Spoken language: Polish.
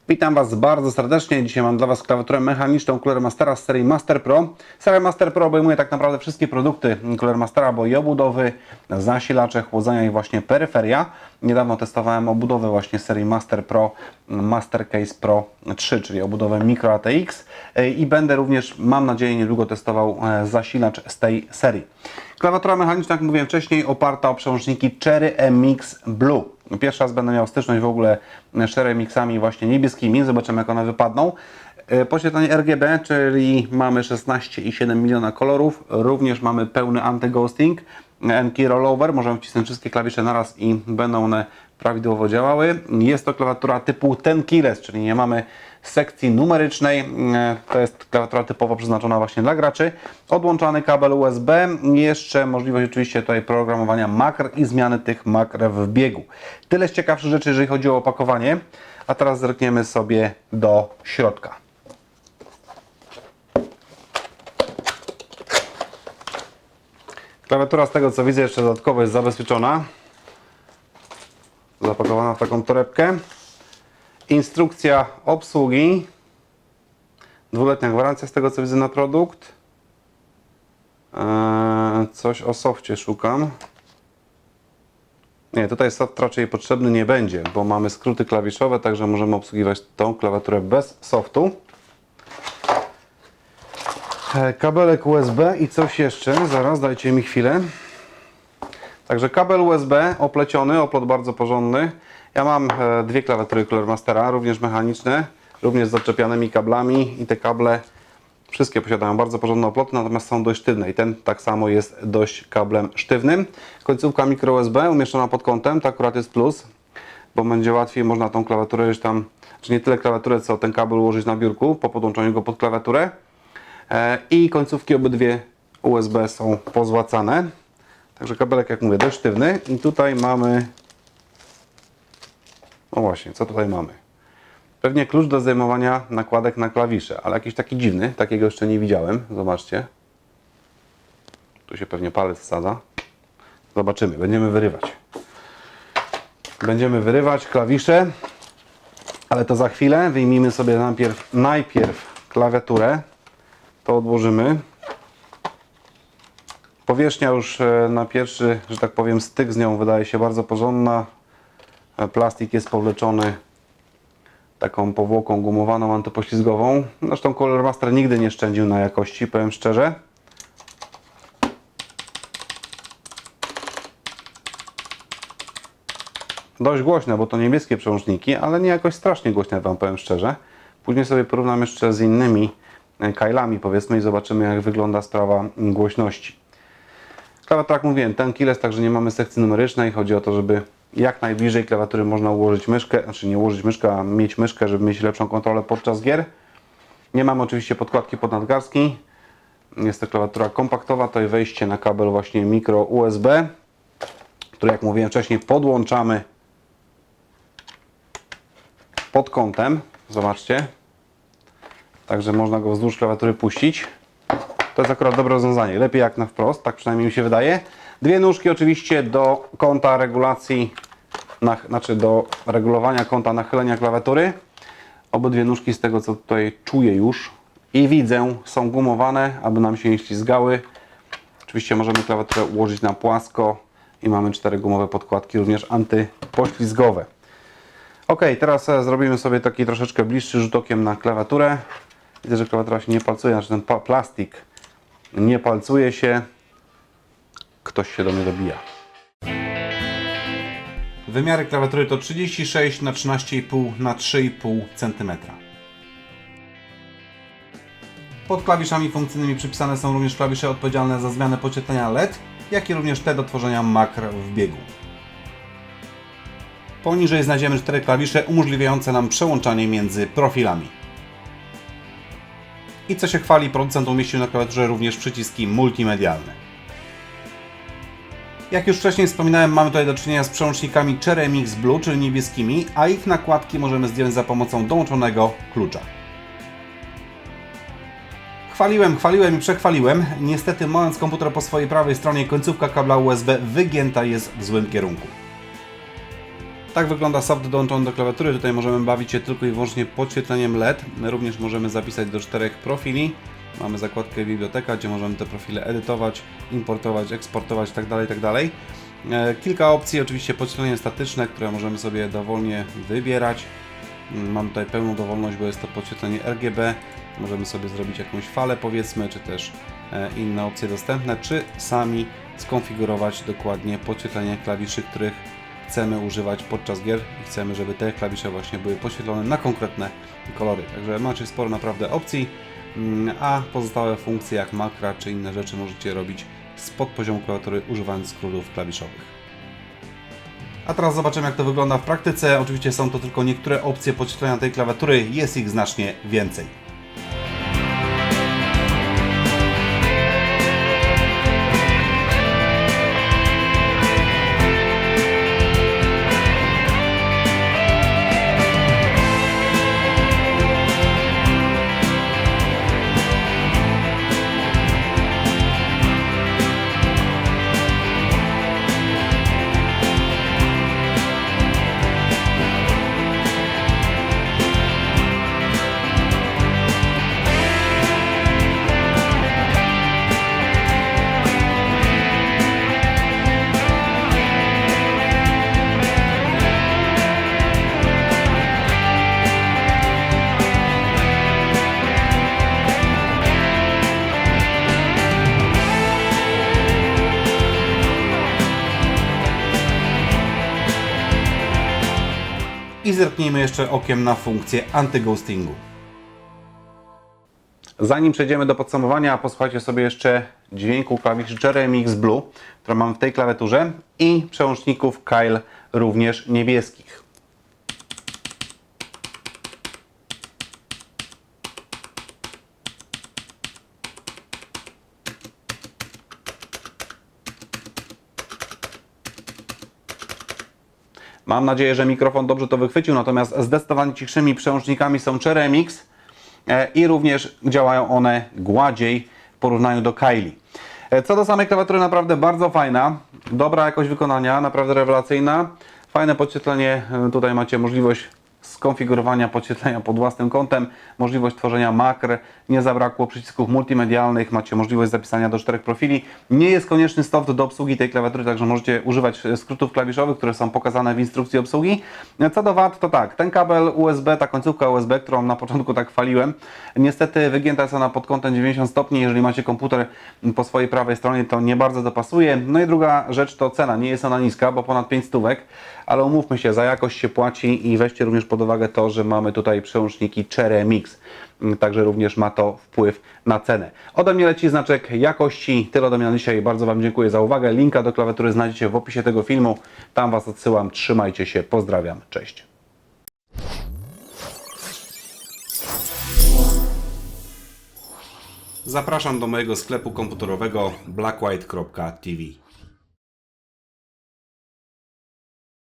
Witam Was bardzo serdecznie. Dzisiaj mam dla Was klawiaturę mechaniczną Cooler Mastera z serii Master Pro. Seria Master Pro obejmuje tak naprawdę wszystkie produkty Cooler Mastera, bo i obudowy, zasilacze, chłodzenia i właśnie peryferia. Niedawno testowałem obudowę właśnie serii Master Pro, Master Case Pro 3, czyli obudowę Micro ATX i będę również, mam nadzieję, niedługo testował zasilacz z tej serii. Klawiatura mechaniczna, jak mówiłem wcześniej, oparta o przełączniki Cherry MX Blue. Pierwszy raz będę miał styczność w ogóle z Cherry MX-ami właśnie niebieskimi. Zobaczymy, jak one wypadną. Podświetlenie RGB, czyli mamy 16,7 miliona kolorów. Również mamy pełny anti-ghosting. N-key rollover. Możemy wcisnąć wszystkie klawisze naraz i będą one prawidłowo działały. Jest to klawiatura typu 10 keyless, czyli nie mamy sekcji numerycznej. To jest klawiatura typowo przeznaczona właśnie dla graczy. Odłączany kabel USB. Jeszcze możliwość oczywiście tutaj programowania makr i zmiany tych makr w biegu. Tyle z ciekawszych rzeczy, jeżeli chodzi o opakowanie. A teraz zerkniemy sobie do środka. Klawiatura, z tego co widzę, jeszcze dodatkowo jest zabezpieczona. Zapakowana w taką torebkę. Instrukcja obsługi. 2-letnia gwarancja, z tego co widzę, na produkt. Coś o softie szukam. Nie, tutaj soft raczej potrzebny nie będzie, bo mamy skróty klawiszowe, także możemy obsługiwać tą klawiaturę bez softu. Kabelek USB i coś jeszcze, zaraz dajcie mi chwilę. Także kabel USB opleciony, oplot bardzo porządny. Ja mam dwie klawiatury Cooler Mastera, również mechaniczne, również z zaczepianymi kablami i te kable wszystkie posiadają bardzo porządne oploty, natomiast są dość sztywne i ten tak samo jest dość kablem sztywnym. Końcówka micro USB umieszczona pod kątem, to akurat jest plus, bo będzie łatwiej, można tą klawiaturę już tam, czy nie tyle klawiaturę, co ten kabel ułożyć na biurku po podłączeniu go pod klawiaturę. I końcówki obydwie USB są pozłacane. Także kabelek, jak mówię, dość sztywny. I tutaj mamy... No właśnie, co tutaj mamy? Pewnie klucz do zdejmowania nakładek na klawisze, ale jakiś taki dziwny. Takiego jeszcze nie widziałem. Zobaczcie. Tu się pewnie palec wsadza. Zobaczymy. Będziemy wyrywać. Będziemy wyrywać klawisze, ale to za chwilę. Wyjmijmy sobie najpierw klawiaturę. To odłożymy. Powierzchnia już na pierwszy, że tak powiem, styk z nią wydaje się bardzo porządna. Plastik jest powleczony taką powłoką gumowaną, antypoślizgową. Zresztą Cooler Master nigdy nie szczędził na jakości, powiem szczerze. Dość głośne, bo to niebieskie przełączniki, ale nie jakoś strasznie głośne, Wam powiem szczerze. Później sobie porównam jeszcze z innymi kajlami, powiedzmy, i zobaczymy, jak wygląda sprawa głośności. Klawiatura, jak mówiłem, 10 keyless, także nie mamy sekcji numerycznej. Chodzi o to, żeby jak najbliżej klawiatury można ułożyć myszkę, znaczy nie ułożyć myszkę, a mieć myszkę, żeby mieć lepszą kontrolę podczas gier. Nie mamy oczywiście podkładki pod nadgarstki. Jest to klawiatura kompaktowa, to jest wejście na kabel właśnie micro USB, który, jak mówiłem wcześniej, podłączamy pod kątem. Zobaczcie. Także można go wzdłuż klawiatury puścić. To jest akurat dobre rozwiązanie. Lepiej jak na wprost, tak przynajmniej mi się wydaje. Dwie nóżki oczywiście do kąta regulacji, do regulowania kąta nachylenia klawiatury. Obydwie nóżki, z tego co tutaj czuję już i widzę, są gumowane, aby nam się nie ślizgały. Oczywiście możemy klawiaturę ułożyć na płasko i mamy 4 gumowe podkładki, również antypoślizgowe. Ok, teraz zrobimy sobie taki troszeczkę bliższy rzut okiem na klawiaturę. Widzę, że klawiatura się nie palcuje, znaczy ten plastik nie palcuje się. Ktoś się do mnie dobija. Wymiary klawiatury to 36 na 13,5 na 3,5 cm. Pod klawiszami funkcyjnymi przypisane są również klawisze odpowiedzialne za zmianę podświetlenia LED, jak i również te do tworzenia makr w biegu. Poniżej znajdziemy 4 klawisze umożliwiające nam przełączanie między profilami. I co się chwali, producent umieścił na klawiaturze również przyciski multimedialne. Jak już wcześniej wspominałem, mamy tutaj do czynienia z przełącznikami Cherry MX Blue, czyli niebieskimi, a ich nakładki możemy zdjąć za pomocą dołączonego klucza. Chwaliłem i przechwaliłem. Niestety, mając komputer po swojej prawej stronie, końcówka kabla USB wygięta jest w złym kierunku. Tak wygląda soft dołączony do klawiatury. Tutaj możemy bawić się tylko i wyłącznie podświetleniem LED. Również możemy zapisać do 4 profili. Mamy zakładkę biblioteka, gdzie możemy te profile edytować, importować, eksportować itd., itd. Kilka opcji, oczywiście podświetlenie statyczne, które możemy sobie dowolnie wybierać. Mam tutaj pełną dowolność, bo jest to podświetlenie RGB. Możemy sobie zrobić jakąś falę, powiedzmy, czy też inne opcje dostępne, czy sami skonfigurować dokładnie podświetlenie klawiszy, których chcemy używać podczas gier i chcemy, żeby te klawisze właśnie były podświetlone na konkretne kolory. Także macie sporo naprawdę opcji, a pozostałe funkcje jak makra czy inne rzeczy możecie robić spod poziomu klawiatury używając skrótów klawiszowych. A teraz zobaczymy, jak to wygląda w praktyce. Oczywiście są to tylko niektóre opcje podświetlenia tej klawiatury, jest ich znacznie więcej. I zerknijmy jeszcze okiem na funkcję antyghostingu. Zanim przejdziemy do podsumowania, posłuchajcie sobie jeszcze dźwięku klawiszy Cherry MX Blue, które mam w tej klawiaturze, i przełączników Kyle również niebieskich. Mam nadzieję, że mikrofon dobrze to wychwycił, natomiast zdecydowanie cichszymi przełącznikami są Cherry MX i również działają one gładziej w porównaniu do Kylie. Co do samej klawiatury, naprawdę bardzo fajna, dobra jakość wykonania, naprawdę rewelacyjna, fajne podświetlenie, tutaj macie możliwość skonfigurowania podświetlenia pod własnym kątem, możliwość tworzenia makr, nie zabrakło przycisków multimedialnych, macie możliwość zapisania do 4 profili. Nie jest konieczny soft do obsługi tej klawiatury, także możecie używać skrótów klawiszowych, które są pokazane w instrukcji obsługi. Co do wad, to tak, ten kabel USB, ta końcówka USB, którą na początku tak chwaliłem, niestety wygięta jest ona pod kątem 90 stopni, jeżeli macie komputer po swojej prawej stronie, to nie bardzo dopasuje. No i druga rzecz to cena, nie jest ona niska, bo ponad 5 stówek, ale umówmy się, za jakość się płaci i weźcie również pod uwagę to, że mamy tutaj przełączniki Cherry MX, także również ma to wpływ na cenę. Ode mnie leci znaczek jakości. Tyle ode mnie na dzisiaj. Bardzo Wam dziękuję za uwagę. Linka do klawiatury znajdziecie w opisie tego filmu. Tam Was odsyłam. Trzymajcie się. Pozdrawiam. Cześć. Zapraszam do mojego sklepu komputerowego blackwhite.tv.